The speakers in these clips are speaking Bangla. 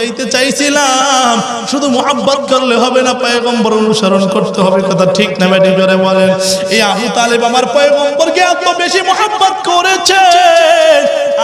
বুঝাইতে চাইছিলাম শুধু মুহাব্বত করলে হবে না, পয়গম্বর অনুসরণ করতে হবে। কথা ঠিক না বেটি জোরে বলেন। এই আবু তালেব আমার পয়গম্বরকে এত বেশি মুহাব্বত করেছে,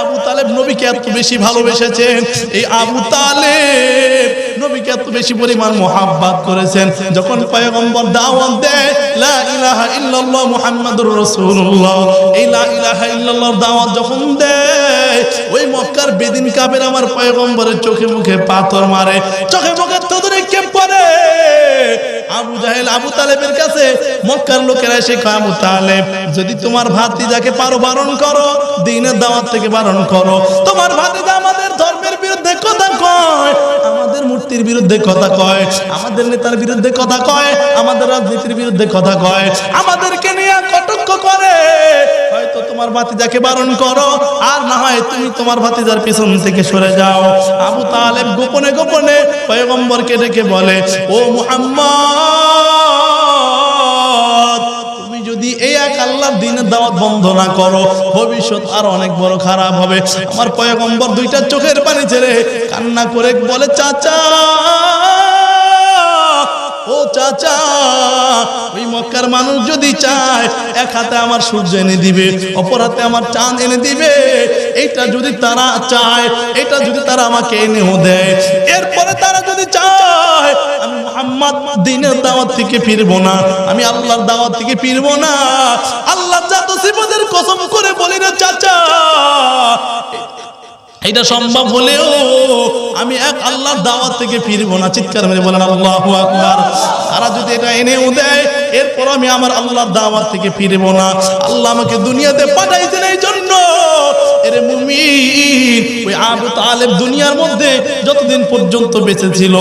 আবু তালেব নবীকে এত বেশি ভালোবেসেছেন, এই আবু তালেব নবীকে এত বেশি পরিমাণ মুহাব্বত করেছেন। যখন পয়গম্বর দাওয়াত দেয় লা ইলাহা ইল্লাল্লাহ মুহাম্মাদুর রাসূলুল্লাহ, এই লা ইলাহা ইল্লাল্লাহর দাওয়াত যখন দেয়, ওই মক্কার বেদিন কাফের আমার পয়গম্বরের চোখে মুখে পাথর মারে, চোখে মুখে থুতু নিক্ষেপ করে। আবু জাহেল আবু তালেবের কাছে মক্কার লোকেরা এসে কয়, আবু তালেব যদি তোমার ভাতিজাকে পারো বারণ করো, দ্বীনের দাওয়াত থেকে বারণ করো। তোমার ভাতিজা আমাদের ধর্মের বিরুদ্ধে কথা কয়, আমাদের মূর্তির বিরুদ্ধে কথা কয়, আমাদের নেতার বিরুদ্ধে কথা কয়, আমাদের রাজনীতির বিরুদ্ধে কথা কয়, আমাদেরকে নিয়ে কটাক্ষ করে। হয়তো তোমার ভাতিজাকে বারণ করো, আর না হয় তুমি তোমার ভাতিজার পিছন থেকে সরে যাও। আবু তালেব গোপনে গোপনে পয়গম্বরকে ডেকে বলে, ও মুহাম্মদ, তুমি যদি এই এক আল্লাহর দ্বীনের দাওয়াত বন্ধ না করো, ভবিষ্যৎ আর অনেক বড় খারাপ হবে। আমার পয়গম্বর দুইটা চোখের পানি ছেড়ে কান্না করে বলে, চাচা ও চাচা, ওই মক্কার মানুষ যদি চায় এক হাতে আমার সূর্য এনে দিবে, অপর হাতে আমার চাঁদ এনে দিবে। এইটা যদি তারা চায়, এটা যদি তারা আমাকে এনেও দেয়, এরপরে তারা যদি চায় আমি মুহাম্মদ দ্বীনের দাওয়াত থেকে ফিরবো না, আমি আল্লাহর দাওয়াত থেকে ফিরবো না। আল্লাহ জাত সিফাতের কসম করে বলি না চাচা, এটা সম্ভব হলেও আমি এক আল্লাহর দাওয়াত থেকে ফিরবো না। চিৎকার মেরে বলেন আল্লাহু আকবার। তারা যদি এটা এনেও দেয়, এরপর আমি আমার আল্লাহর দাওয়াত থেকে ফিরবো না। আল্লাহ আমাকে দুনিয়াতে পাঠাইছেন এই জন্য। এরে মুমিন, ওই আবু তালেব দুনিয়ার মধ্যে যতদিন পর্যন্ত বেঁচে ছিল,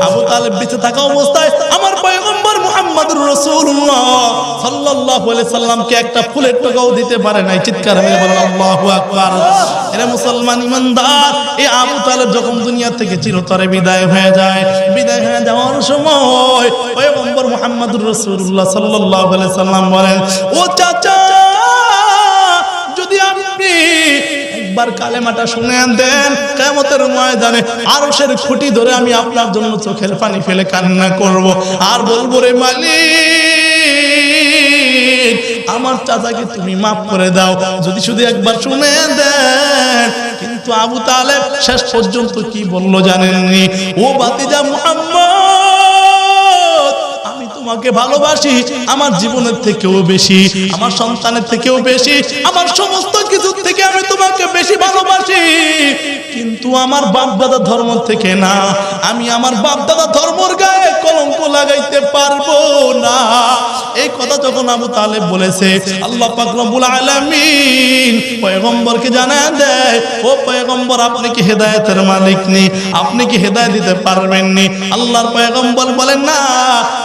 আবু তালেব বেঁচে থাকা অবস্থায় আমার পয়গম্বর মুহাম্মদুর রাসূলুল্লাহ সাল্লাল্লাহু আলাইহি সাল্লামকে একটা ফুলের টাকাও দিতে পারে নাই। চিৎকার মেরে বলেন আল্লাহু আকবার। এরে মুসলমান ইমানদার, এই আবু তালেব যখন দুনিয়া থেকে চিরতরে বিদায় হয়ে যায়, বিদায় হয়ে যাওয়ার সময় পয়গম্বর মুহাম্মদুর রাসূলুল্লাহ সাল্লাল্লাহু আলাইহি সাল্লাম বলেন, ও চাচা, যদি আপনি একবার কালেমাটা শুনে দেন, কিয়ামতের ময়দানে আরশের খুঁটি ধরে আমি আপনার জন্য চোখের পানি ফেলে কান্না করব, আর বলবো, রে মালিক, আমার চাচাকে তুমি মাফ করে দাও, যদি শুধু একবার শুনে দেন। কিন্তু আবু তালেব শেষ পর্যন্ত কি বলল জানেননি? ও ভাতিজা মুহাম্মদ, আমি তোমাকে ভালোবাসি আমার জীবনের থেকেও বেশি, আমার সন্তানের থেকেও বেশি, আমার সমস্ত কিছু থেকে আমি তোমাকে বেশি ভালোবাসি, কিন্তু আমার বাপ দাদা ধর্ম থেকে না। আমি আমার বাপ দাদা ধর্মের গায়ে কলঙ্ক লাগাইতে পারবো না। এই কথা যখন আবু তালেব বলেছে, আল্লাহ পাক রব্বুল আলামিন পয়গম্বরকে জানায় দেয়, ও পয়গম্বর, আপনি কি হেদায়েতের মালিক নি? আপনি কি হেদায়েত দিতে পারবেন নি? আল্লাহর পয়গম্বর বলেন, না,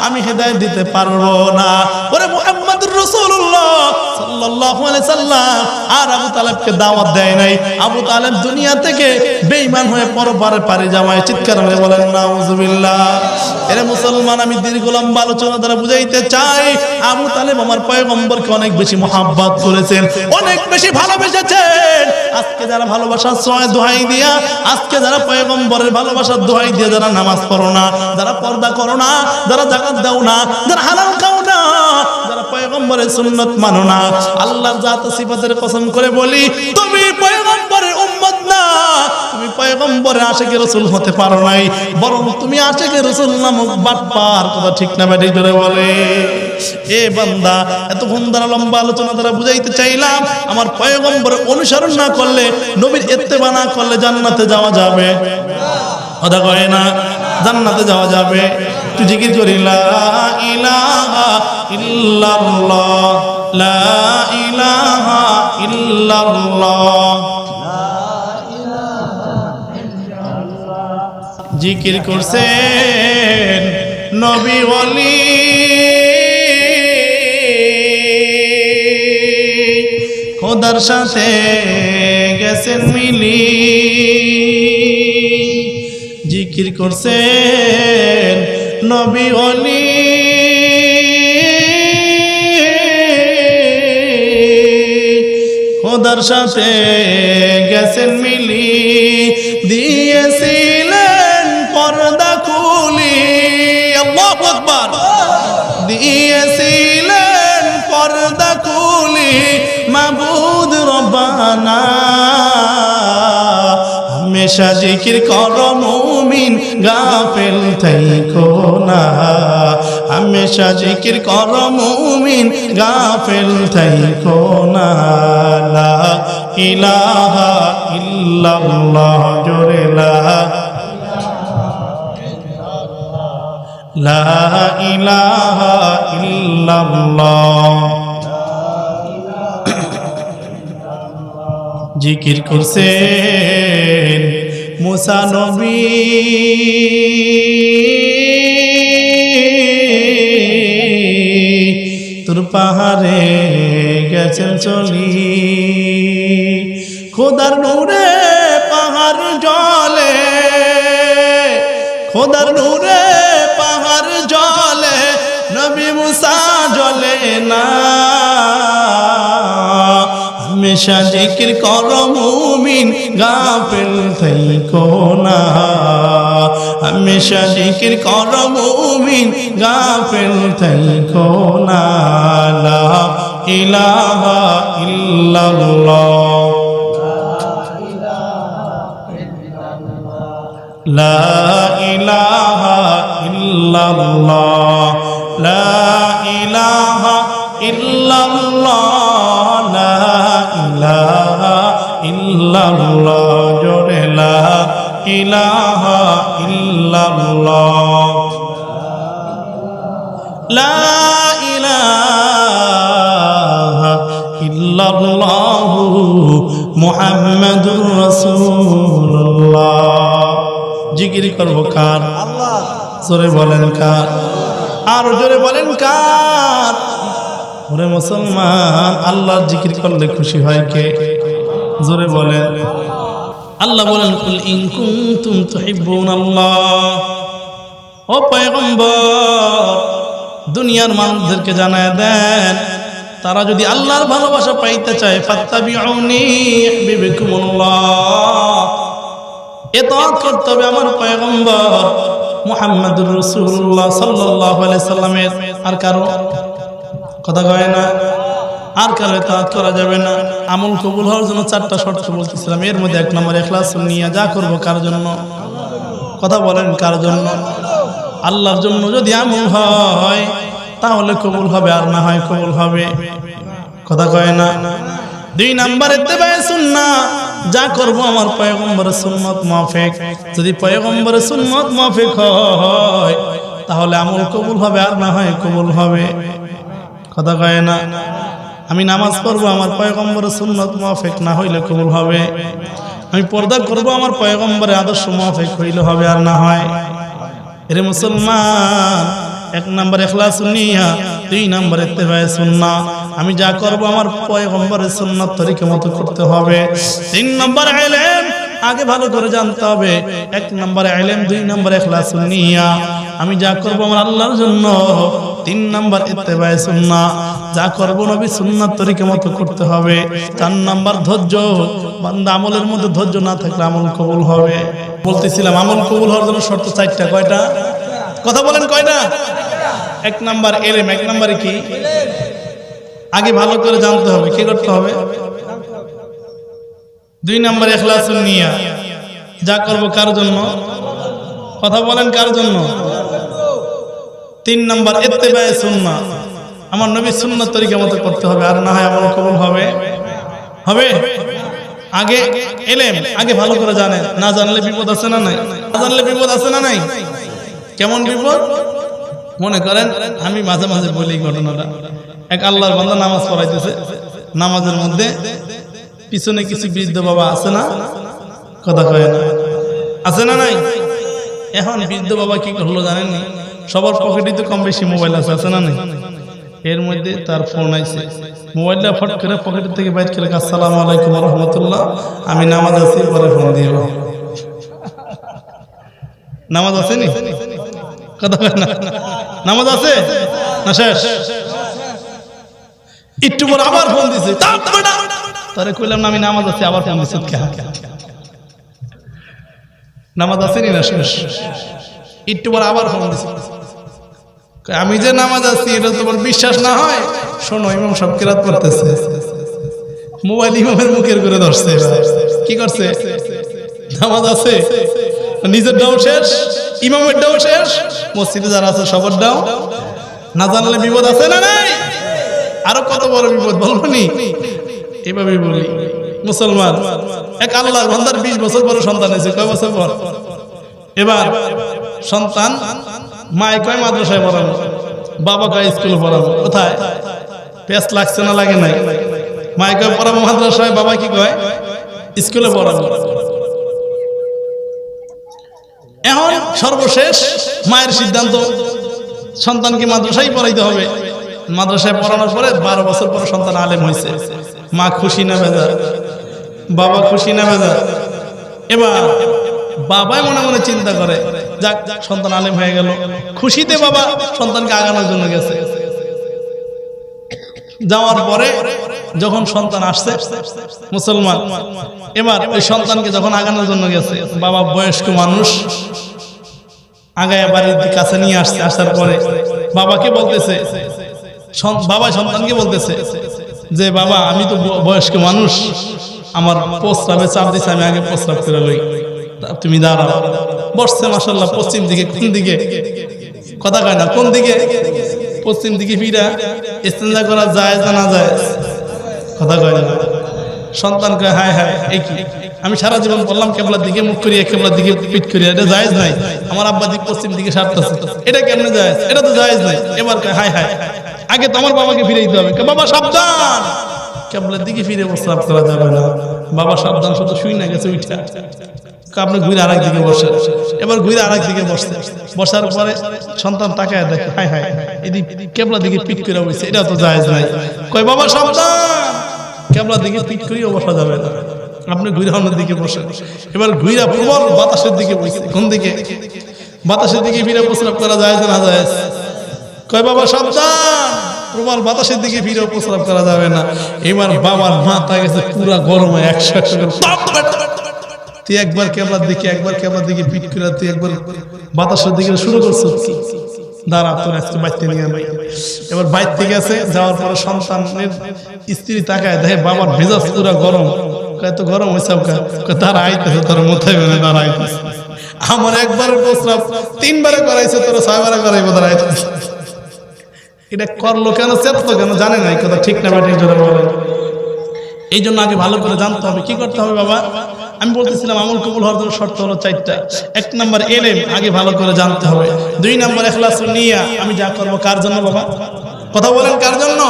আমি হেদায়েত দিতে পারবো না। ওরে মুহাম্মদুর রাসূলুল্লাহ সাল্লাল্লাহু আলাইহি সাল্লাম আর আবু তালেবকে দাওয়াত দেয় নাই। আবু তালেব দুনিয়া থেকে বেঈমান হয়ে পরপারে পারে যাওয়ায়। চিৎকার করে বলেন নাউযুবিল্লাহ। এরে মুসলমান, আমি দীর্ঘ লম্বা আলোচনা দ্বারা বুঝাইতে চাই, আবু তালেব আমার পয়গম্বরকে অনেক বেশি মুহাব্বত করেছেন, অনেক বেশি ভালোবেসেছেন। আজকে যারা ভালোবাসার ছোঁয়ায় দোহাই দিয়া, আজকে যারা পয়গম্বরের ভালোবাসার দোহাই দিয়ে যারা নামাজ পড়ো না, যারা পর্দা করো না, যারা যাকাত দাও না, যারা হালাল খাও না, যারা পয়গম্বরের সুন্নাত মানো না, আল্লাহর জাত সিফাতের কসম করে বলি, তুমি পয়গম্বরের উম্মত না, তুমি পয়গম্বরের আশিকে রাসূল হতে পারো নাই, বরং তুমি আশিকে রাসূল নামক বাটপার। কথা ঠিক না বেঠিক ধরে বলে? এ বান্দা, এতক্ষণ দ্বারা লম্বা আলোচনা দ্বারা বুঝাইতে চাইলাম, আমার পয়গম্বরের অনুসরণ না করলে, নবীর ইত্তেবা না করলে জান্নাতে যাওয়া যাবে? কথা কয় না? জান্নাতে যাওয়া যাবে। একটু জিকির করি, লা ইলাহা ইল্লাল্লাহ, লা ইলাহা ইল্লাল্লাহ। জিকির করছেন নবী ওলি, খোদার সাথে গেছেন মিলি। জিকির করছেন নবী ওলি, খোদার সাথে গেছেন মিলি। দিয়েছিলেন আল্লাহু আকবার। দিয়েছিলেন পর্দা খুলি মাবুদ রব্বানা, হামেশা জিকির করো মুমিন গাফেল থাইকো না, হামেশা জিকির করো মুমিন গাফেল থাইকো না। লা ইলাহা ইল্লাল্লাহ জোরে লা ইলাহা ইল্লাল্লাহ। জিকির করছেন মুসা নবী, তোর পাহাড়ে গেছেন চলি, খোদার নূরে পাহাড় জলে, খোদার নূরে পাহাড় জলে, নবী মুসা জলে না। হামেশা জিকির করো মুমিন গাফেল থাইকো না, হামেশা জিকির করো মুমিন গাফেল থাইকো না। লা ইলাহা ইল্লাল্লাহ, লা ইলাহা ইল্লাল্লাহ, লা ইলাহা ইল্লাল্লাহ, লা ইলাহা ইল্লাল্লাহ জোরে লা ইলাহা ইল্লাল্লাহ, লা ইলাহা ইল্লাল্লাহ মুহাম্মাদুর রাসূলুল্লাহ। জিকির করবো কার? আল্লাহ। জোরে বলেন কার? আর জোরে বলেন কার? ওরে মুসলমান, আল্লাহর জিকির করলে খুশি হয় কে? জোরে বলেন। আল্লাহ বলেন কুল ইন কুনতুম তুহিব্বুনাল্লাহ, ও পয়গম্বর দুনিয়ার মানুষদেরকে জানায় দেন, তারা যদি আল্লাহর ভালোবাসা পাইতে চায় ফাত্তাবিউনি ইউহিব্বুকুমুল্লাহ, ইতাআত করতে হবে আমার পয়গম্বর মুহাম্মদুর রাসূলুল্লাহ সাল্লাল্লাহু আলাইহি সাল্লামের। আর কারো কথা কয় না, আর কারো ইতাআত করা যাবে না। আমল কবুল হওয়ার জন্য 4টা শর্ত বলতেছিলাম, এর মধ্যে 1 নম্বর ইখলাস নিয়ে যা করব কার জন্য? কথা বলেন কার জন্য? আল্লাহর জন্য যদি আমল হয় তাহলে কবুল হবে, আর না হয় কবুল হবে। কথা কয় না। 2 নম্বর ইত্তেবায়ে সুন্নাহ, যা করব আমার পয়গম্বরের সুন্নাত মাফিক। যদি পয়গম্বরের সুন্নাত মাফিক হয় তাহলে আমল কবুল হবে, আর না হয় কবুল হবে। কথা কয় না। আমি নামাজ পড়বো আমার পয়গম্বরের সুন্নাত মাফিক না হইলে কবুল হবে। আমি পর্দা করব আমার পয়গম্বরের আদর্শ মাফিক হইলে হবে, আর না হয়। এরে মুসলমান, 1 নম্বর ইখলাস নিয়া, 2 নম্বর ইত্তেবায়ে সুন্নাহ। আমি যা করব আমার পয়গম্বরের সুন্নাত তরিকা মতো করতে হবে। 3 নম্বর ইলম, আগে ভালো করে জানতে হবে। 1 নম্বর ইলম, 2 নম্বর ইখলাস নিয়া। আমি যা করব আমার আল্লাহর জন্য। 3 নম্বর ইত্তেবায়ে সুন্নাহ, যা করব নবী সুন্নাত তরিকা মতো করতে হবে। 4 নম্বর ধৈর্য, বান্দা আমলের মধ্যে ধৈর্য না থাকলে আমল কবুল হবে। বলতেছিলাম আমল কবুল হওয়ার জন্য শর্ত 4টা। কয়টা? কথা বলেন কয়টা? 1 নম্বর ইলম। 1 নম্বরে কি? আগে ভালো করে জানতে হবে। কি করতে হবে? 2 নম্বর ইখলাস নিয়া, যা করব কার জন্য? কথা বলেন কার জন্য? 3 নম্বর ইত্তেবায়ে সুন্নাহ, আমার নবীর সুন্নাত তরিকা মতো করতে হবে, আর না হয় আমল কবুল হবে। হবে। আগে ইলম, আগে ভালো করে জানেন, না জানলে বিপদ আছে না নাই? না জানলে বিপদ আছে না নাই? কেমন বিপদ? মনে করেন আমি মাঝে মাঝে বলি ঘটনাটা। এক আল্লাহর বান্দা নামাজ পড়াইতেছে, নামাজের মধ্যে পিছনে কিছু বৃদ্ধ বাবা আছে না? কথা কয় না? আছে না নাই? এখন বৃদ্ধ বাবা কি করলো জানেননি? সবার পকেটে তো কম বেশি মোবাইল আছে, আছে না নাই? এর মধ্যে তার ফোন আইছে, মোবাইলটা ফট করে পকেট থেকে বাইর করে আসসালামু আলাইকুম ওয়া রাহমাতুল্লাহ, আমি নামাজ আছি, পরে ফোন দিব। নামাজ আছে নি? কথা কয় না? নামাজ আছে না? শেষ। একটু পর আবার ফোন দিছে, তারে কইলাম না আমি নামাজ আছি, আবার ফোন দিছে। নামাজ আছে নি? না শেষ। একটু পর আবার ফোন দিছে, আমি যে নামাজ আছি এটা তোমার বিশ্বাস না হয় শোনো, ইমাম সব কিরাত পড়তেছে, মোবাইল ইমামের মুখের করে ধরছে। কি করছে? নামাজ আছে, নিজের ডাও শেষ, ইমামের ডাও শেষ, মসজিদে যারা আছে সবার ডাও। না জানলে বিপদ আছে না নাই? আরো কত বড় বিপদ বলবো নি? এভাবেই বলি, মুসলমান এক আল্লাহর বান্দার 20 বছর পরে সন্তান হয়েছে। কয় বছর পর? এবার সন্তান মায় কয় মাদ্রাসায় পড়ানো, বাবা কয় স্কুলে পড়ানো। কোথায় পেঁচ লাগছে না লাগে নাই? মায় কয় পড়াবো মাদ্রাসায়, বাবা কি কয় স্কুলে পড়াবো। এখন সর্বশেষ মায়ের সিদ্ধান্ত সন্তানকে মাদ্রাসায় পড়াইতে হবে। মাদ্রাসায় পড়ানোর পরে 12 বছর পরে সন্তান আলেম হয়েছে। মা খুশি না বেজার? বাবা খুশি না বেজার? এবার বাবাই মনে মনে চিন্তা করে, যাক সন্তান আলেম হয়ে গেল। খুশিতে বাবা সন্তানকে আগানোর জন্য গেছে। যাওয়ার পরে যখন সন্তান আসছে মুসলমান, এবার ওই সন্তানকে যখন আগানোর জন্য গেছে, বাবা বয়স্ক মানুষ আগায় বাড়ির কাছে নিয়ে আসছে। আসার পরে বাবাকে বলতেছে, বাবা সন্তানকে বলতেছে যে বাবা আমি তো বয়স্ক মানুষ, আমার প্রস্রাবে চাপ দিচ্ছে, আমি আগে প্রস্রাব করে লই, তুমি দাঁড়াও। বসছে মাশাআল্লাহ পশ্চিম দিকে। কোন দিকে? কথা কয় না, কোন দিকে? পশ্চিম দিকে ফিরা ইস্তেঞ্জা করা যায় না যায়? কথা কয় না। সন্তান কয় হায় হায় এই কি, আমি সারা জীবন বললাম কেবলার দিকে মুখ করিয়া, কেবলার দিকে পিঠ করিয়া, এটা জায়েজ নাই। আমার আব্বা দিক পশ্চিম দিকে সারতেছে, এটা কেমনে জায়েজ? এটা তো জায়েজ নাই। এবার কয় হায় হায়, আগে তো আমার বাবাকে ফিরে দিতে হবে। বাবা সাবধান, কেবলার দিকে ফিরে প্রস্রাব করা যাবে না। বাবা সাবধান, শুধু শুই না গেছে উঠা। আপনি ঘুরে আরেক দিকে বসে, এবার ঘুরে আরেক দিকে বসতে, বসার পরে সন্তান তাকায় দেখে হায় হায় এদিক কেবলা দিকে পিঠ করে বসে, এটা তো জায়েজ নাই। কয় বাবা সাবধান, কেবলা দিকে পিঠ করিও বসা যাবে না, আপনি ঘুরে অন্যের দিকে বসে। এবার ঘুরা প্রবল বাতাসের দিকে বসে। কোন দিকে? বাতাসের দিকে ফিরে প্রস্রাব করা যায় না জায়েজ? কয় বাবা সাবধান, প্রবল বাতাসের দিকে ফিরে প্রস্রাব করা যাবে না। এবার বাবার মাথা গেছে পুরা গরমে 100 তুই একবার কেবলার দিকে, একবার কেবলার দিকে পিঠ করে, তুই একবার বাতাসের দিকে শুরু করছো, দাঁড়া তোর আজকে বাইতে নিয়ে নাই। এবার বাইতে গেছে, যাওয়ার পরে সন্তানের স্ত্রী তাকায় দেখে বাবার মেজাজ পুরা গরম। এত গরম হয়েছে, তারা আইতেছে, তোর মাথায় বেনে দাঁড়া আইতেছে। আমার একবারের প্রস্রাব 3 বারে করাইছে, তোর 6 বারে করাইবো, দাঁড়া আইতেছে। এটা করলো কেন, চেতলো কেন, জানে না। এই কথা ঠিক না ব্যাটিক জোরে বলেন। এই জন্য আগে ভালো করে জানতে হবে। কি করতে হবে বাবা? আমি বলতেছিলাম আমল কবুল হওয়ার জন্য শর্ত হলো 4টা। 1 নাম্বার ইলম, আগে ভালো করে জানতে হবে। 2 নাম্বার ইখলাসুন নিয়া, আমি যা করব কার জন্য বাবা? কথা বলেন, কার জন্য?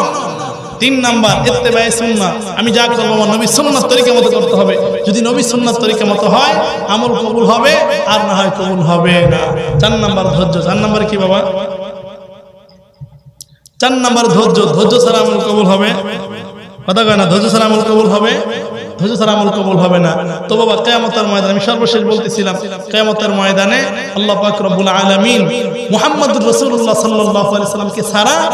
3 নাম্বার ইত্তেবায়ে সুন্নাহ, আমি যা করব আমার নবীর সুন্নাত তরিকা মতো করতে হবে। যদি নবীর সুন্নাত তরিকা মতো হয় আমল কবুল হবে, আর না হয় কবুল হবে না। 4 নাম্বার ধৈর্য। 4 নাম্বার কি বাবা? 4 নাম্বার ধৈর্য। ধৈর্য ছাড়া আমল কবুল হবে? কথা কয় না, ধৈর্য ছাড়া আমল কবুল হবে? ধৈর্য ছাড়া আমল কবুল হবে না। তো বাবা কিয়ামতের ময়দানে, আমি সর্বশেষ বলতেছিলাম, কিয়ামতের ময়দানে আল্লাহ পাক রব্বুল আলামিন মুহাম্মদুর রাসূলুল্লাহ সাল্লাল্লাহু আলাইহি ওয়াসাল্লামকে ছাড়া